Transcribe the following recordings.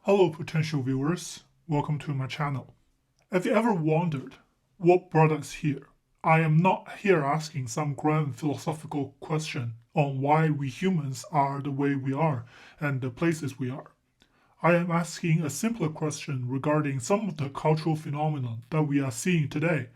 Hello, potential viewers. Welcome to my channel. Have you ever wondered what brought us here? I am not here asking some grand philosophical question on why we humans are the way we are and the places we are. I am asking a simpler question regarding some of the cultural phenomena that we are seeing today,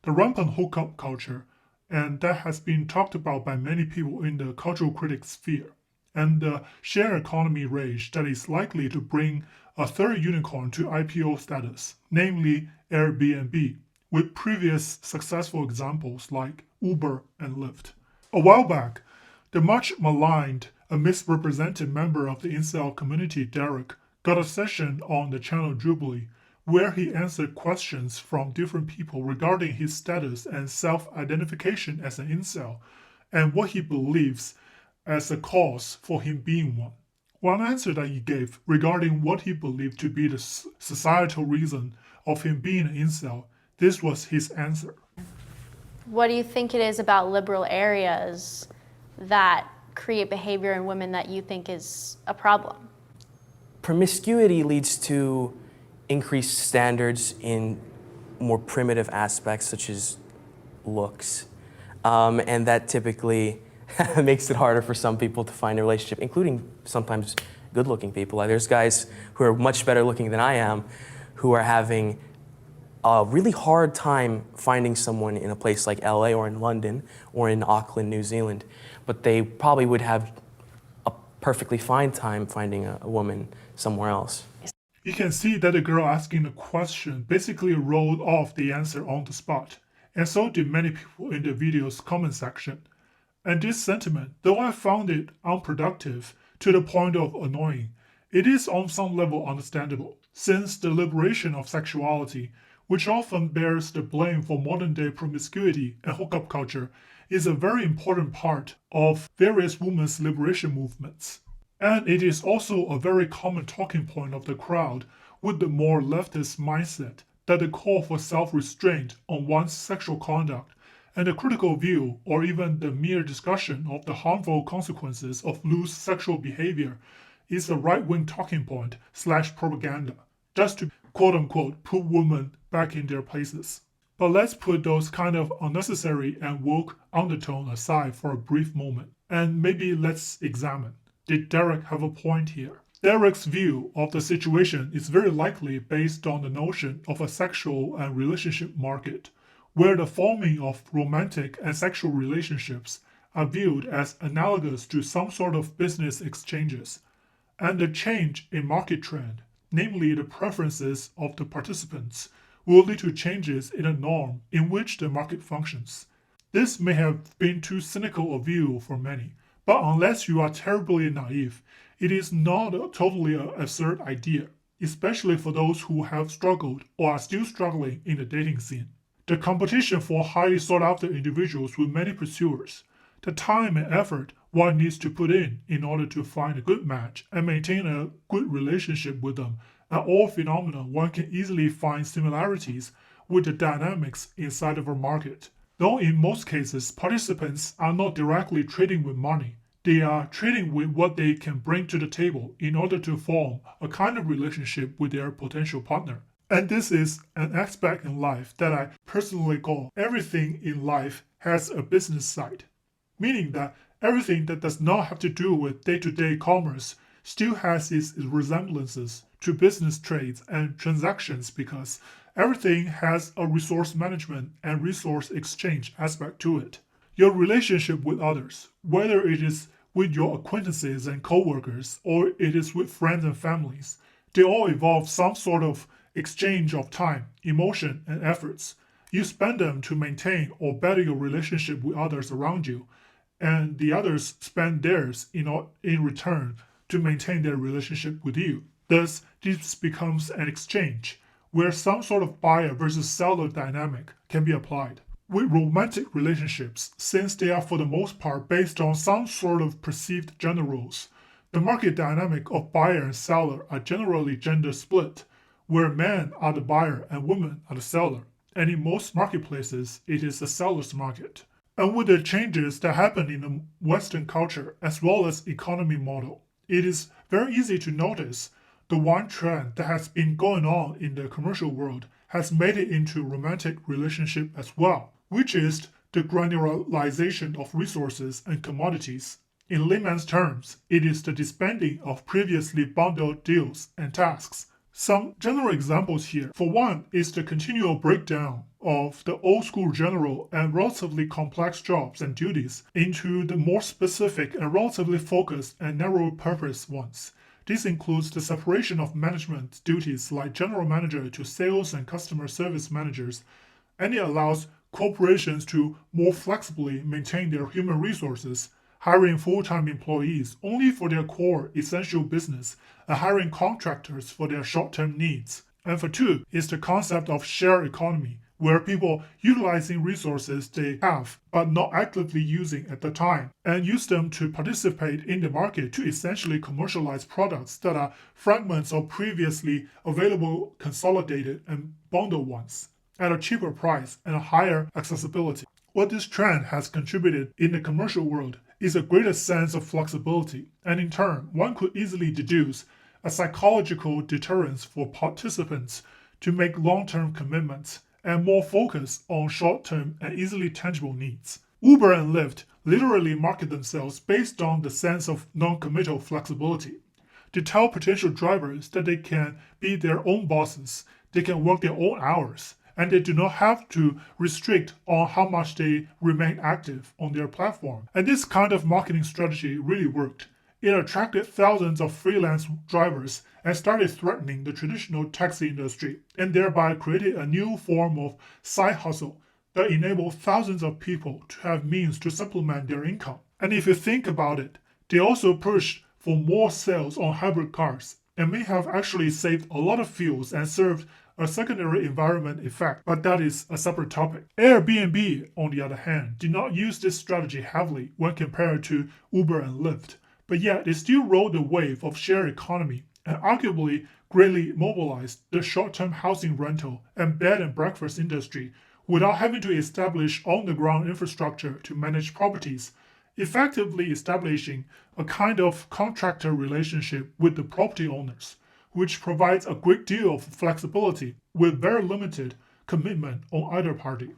the rampant hookup culture, and that has been talked about by many people in the cultural critic sphere, and the share economy rage that is likely to bring a third unicorn to IPO status, namely Airbnb, with previous successful examples like Uber and Lyft. A while back, the much maligned and misrepresented member of the incel community, Derek, got a session on the channel Jubilee, where he answered questions from different people regarding his status and self-identification as an incel, and what he believes as a cause for him being one. One answer that he gave regarding what he believed to be the societal reason of him being an incel, this was his answer. What do you think it is about liberal areas that create behavior in women that you think is a problem? Promiscuity leads to increased standards in more primitive aspects such as looks, and that typically makes it harder for some people to find a relationship, including sometimes good-looking people. Like, there's guys who are much better looking than I am who are having a really hard time finding someone in a place like LA or in London or in Auckland, New Zealand, but they probably would have a perfectly fine time finding a woman somewhere else. You can see that the girl asking the question basically rolled off the answer on the spot, and so did many people in the video's comment section. And this sentiment, though I found it unproductive to the point of annoying, it is on some level understandable, since the liberation of sexuality, which often bears the blame for modern-day promiscuity and hookup culture, is a very important part of various women's liberation movements. And it is also a very common talking point of the crowd with the more leftist mindset that the call for self-restraint on one's sexual conduct and the critical view or even the mere discussion of the harmful consequences of loose sexual behavior is a right-wing talking point / propaganda, just to quote-unquote put women back in their places. But let's put those kind of unnecessary and woke undertone aside for a brief moment, and maybe let's examine, did Derek have a point here? Derek's view of the situation is very likely based on the notion of a sexual and relationship market, where the forming of romantic and sexual relationships are viewed as analogous to some sort of business exchanges, and the change in market trend, namely the preferences of the participants, will lead to changes in the norm in which the market functions. This may have been too cynical a view for many, but unless you are terribly naive, it is not a totally absurd idea, especially for those who have struggled or are still struggling in the dating scene. The competition for highly sought-after individuals with many pursuers, the time and effort one needs to put in order to find a good match and maintain a good relationship with them, are all phenomena one can easily find similarities with the dynamics inside of a market. Though in most cases, participants are not directly trading with money, they are trading with what they can bring to the table in order to form a kind of relationship with their potential partner. And this is an aspect in life that I personally call everything in life has a business side, meaning that everything that does not have to do with day-to-day commerce still has its resemblances to business trades and transactions because everything has a resource management and resource exchange aspect to it. Your relationship with others, whether it is with your acquaintances and co-workers or it is with friends and families, they all involve some sort of exchange of time, emotion, and efforts. You spend them to maintain or better your relationship with others around you, and the others spend theirs in return to maintain their relationship with you. Thus, this becomes an exchange where some sort of buyer versus seller dynamic can be applied. With romantic relationships, since they are for the most part based on some sort of perceived gender roles, the market dynamic of buyer and seller are generally gender split, where men are the buyer and women are the seller, and in most marketplaces, it is the seller's market. And with the changes that happen in the Western culture as well as economy model, it is very easy to notice the one trend that has been going on in the commercial world has made it into romantic relationship as well, which is the granularization of resources and commodities. In layman's terms, it is the disbanding of previously bundled deals and tasks. Some general examples here. For one is the continual breakdown of the old school general and relatively complex jobs and duties into the more specific and relatively focused and narrow purpose ones. This includes the separation of management duties like general manager to sales and customer service managers, and it allows corporations to more flexibly maintain their human resources, hiring full-time employees only for their core essential business and hiring contractors for their short-term needs. And for two is the concept of shared economy, where people utilizing resources they have but not actively using at the time and use them to participate in the market to essentially commercialize products that are fragments of previously available consolidated and bundled ones at a cheaper price and a higher accessibility. What this trend has contributed in the commercial world is a greater sense of flexibility, and in turn, one could easily deduce a psychological deterrence for participants to make long-term commitments and more focus on short-term and easily tangible needs. Uber and Lyft literally market themselves based on the sense of non-committal flexibility. They tell potential drivers that they can be their own bosses, they can work their own hours, and they do not have to restrict on how much they remain active on their platform. And this kind of marketing strategy really worked. It attracted thousands of freelance drivers and started threatening the traditional taxi industry, and thereby created a new form of side hustle that enabled thousands of people to have means to supplement their income. And if you think about it, they also pushed for more sales on hybrid cars and may have actually saved a lot of fuels and served a secondary environment effect, but that is a separate topic. Airbnb, on the other hand, did not use this strategy heavily when compared to Uber and Lyft, but yet they still rode the wave of shared economy and arguably greatly mobilized the short-term housing rental and bed and breakfast industry without having to establish on-the-ground infrastructure to manage properties, effectively establishing a kind of contractor relationship with the property owners, which provides a great deal of flexibility with very limited commitment on either party.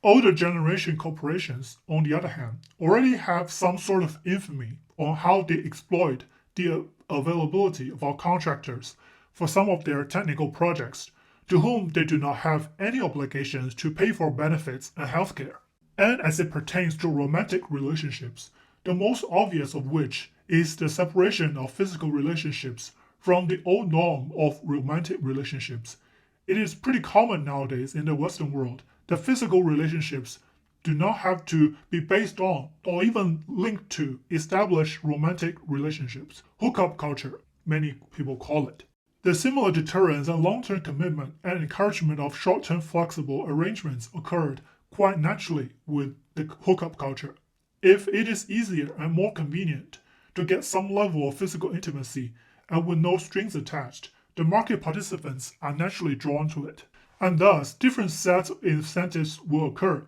Older generation corporations, on the other hand, already have some sort of infamy on how they exploit the availability of our contractors for some of their technical projects, to whom they do not have any obligations to pay for benefits and healthcare. And as it pertains to romantic relationships, the most obvious of which is the separation of physical relationships from the old norm of romantic relationships. It is pretty common nowadays in the Western world that physical relationships do not have to be based on or even linked to established romantic relationships. Hookup culture, many people call it. The similar deterrence and long-term commitment and encouragement of short-term flexible arrangements occurred quite naturally with the hookup culture. If it is easier and more convenient to get some level of physical intimacy and with no strings attached, the market participants are naturally drawn to it. And thus, different sets of incentives will occur,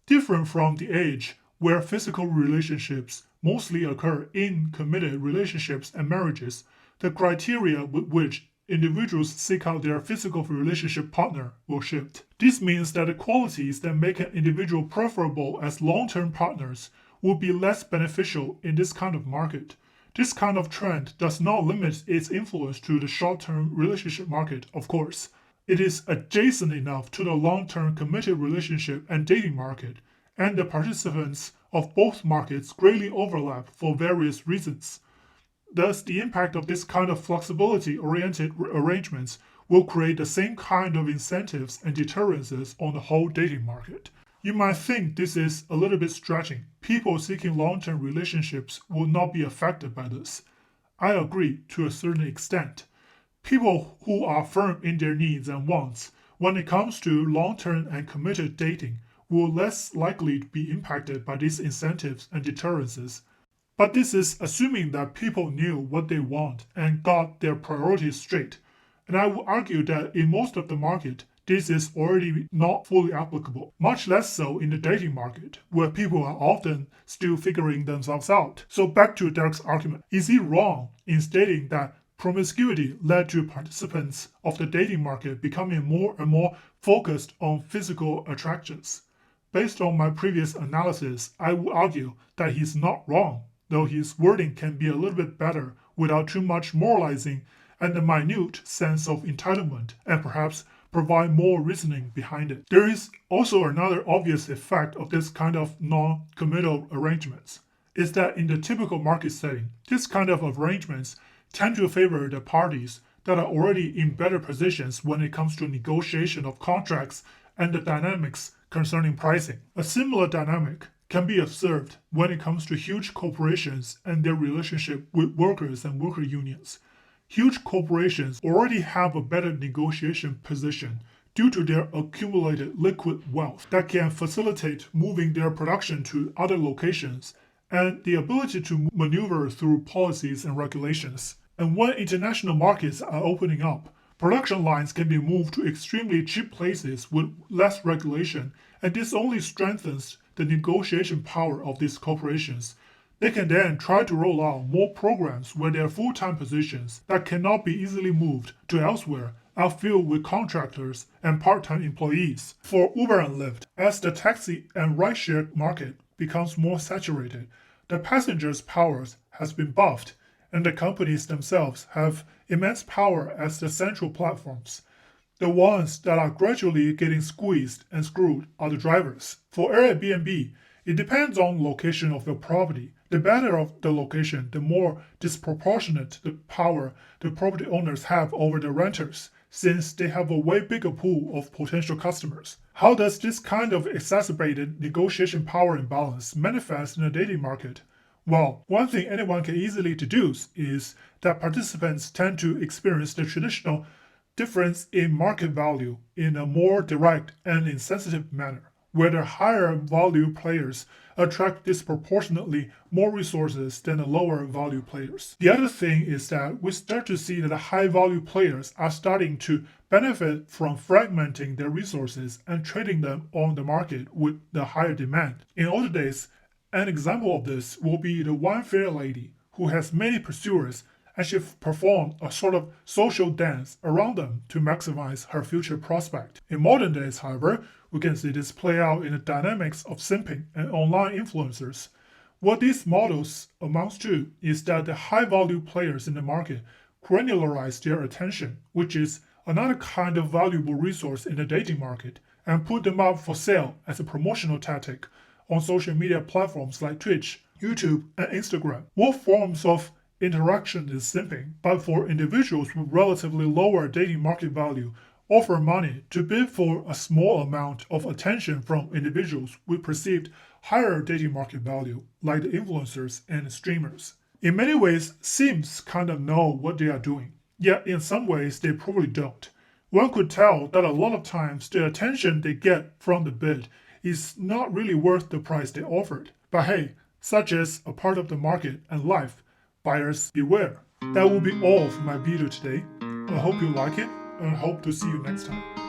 different from the age where physical relationships mostly occur in committed relationships and marriages. The criteria with which individuals seek out their physical relationship partner will shift. This means that the qualities that make an individual preferable as long-term partners will be less beneficial in this kind of market. This kind of trend does not limit its influence to the short-term relationship market, of course. It is adjacent enough to the long-term committed relationship and dating market, and the participants of both markets greatly overlap for various reasons. Thus, the impact of this kind of flexibility-oriented arrangements will create the same kind of incentives and deterrences on the whole dating market. You might think this is a little bit stretching. People seeking long-term relationships will not be affected by this. I agree to a certain extent. People who are firm in their needs and wants when it comes to long-term and committed dating will less likely be impacted by these incentives and deterrences. But this is assuming that people knew what they want and got their priorities straight. And I would argue that in most of the market, this is already not fully applicable, much less so in the dating market, where people are often still figuring themselves out. So back to Derek's argument. Is he wrong in stating that Promiscuity led to participants of the dating market becoming more and more focused on physical attractions. Based on my previous analysis, I would argue that he's not wrong, though his wording can be a little bit better without too much moralizing and a minute sense of entitlement, and perhaps provide more reasoning behind it. There is also another obvious effect of this kind of non-committal arrangements, is that in the typical market setting, this kind of arrangements tend to favor the parties that are already in better positions when it comes to negotiation of contracts and the dynamics concerning pricing. A similar dynamic can be observed when it comes to huge corporations and their relationship with workers and worker unions. Huge corporations already have a better negotiation position due to their accumulated liquid wealth that can facilitate moving their production to other locations and the ability to maneuver through policies and regulations. And when international markets are opening up, production lines can be moved to extremely cheap places with less regulation, and this only strengthens the negotiation power of these corporations. They can then try to roll out more programs where their full-time positions that cannot be easily moved to elsewhere are filled with contractors and part-time employees. For Uber and Lyft, as the taxi and rideshare market becomes more saturated, the passengers' powers has been buffed, and the companies themselves have immense power as the central platforms. The ones that are gradually getting squeezed and screwed are the drivers. For Airbnb, it depends on location of your property. The better of the location, the more disproportionate the power the property owners have over the renters, since they have a way bigger pool of potential customers. How does this kind of exacerbated negotiation power imbalance manifest in the dating market? Well, one thing anyone can easily deduce is that participants tend to experience the traditional difference in market value in a more direct and insensitive manner, where the higher value players attract disproportionately more resources than the lower value players. The other thing is that we start to see that the high value players are starting to benefit from fragmenting their resources and trading them on the market with the higher demand. In older days, an example of this will be the one fair lady who has many pursuers, and she performed a sort of social dance around them to maximize her future prospect. In modern days, however, we can see this play out in the dynamics of simping and online influencers. What these models amounts to is that the high-value players in the market granularize their attention, which is another kind of valuable resource in the dating market, and put them up for sale as a promotional tactic on social media platforms like Twitch, YouTube, and Instagram. What forms of interaction is simping, but for individuals with relatively lower dating market value, offer money to bid for a small amount of attention from individuals with perceived higher dating market value, like the influencers and streamers. In many ways, Simps kind of know what they are doing, yet in some ways they probably don't. One could tell that a lot of times the attention they get from the bid is not really worth the price they offered. But hey, such is a part of the market and life. Buyers beware. That will be all for my video today. I hope you like it and hope to see you next time.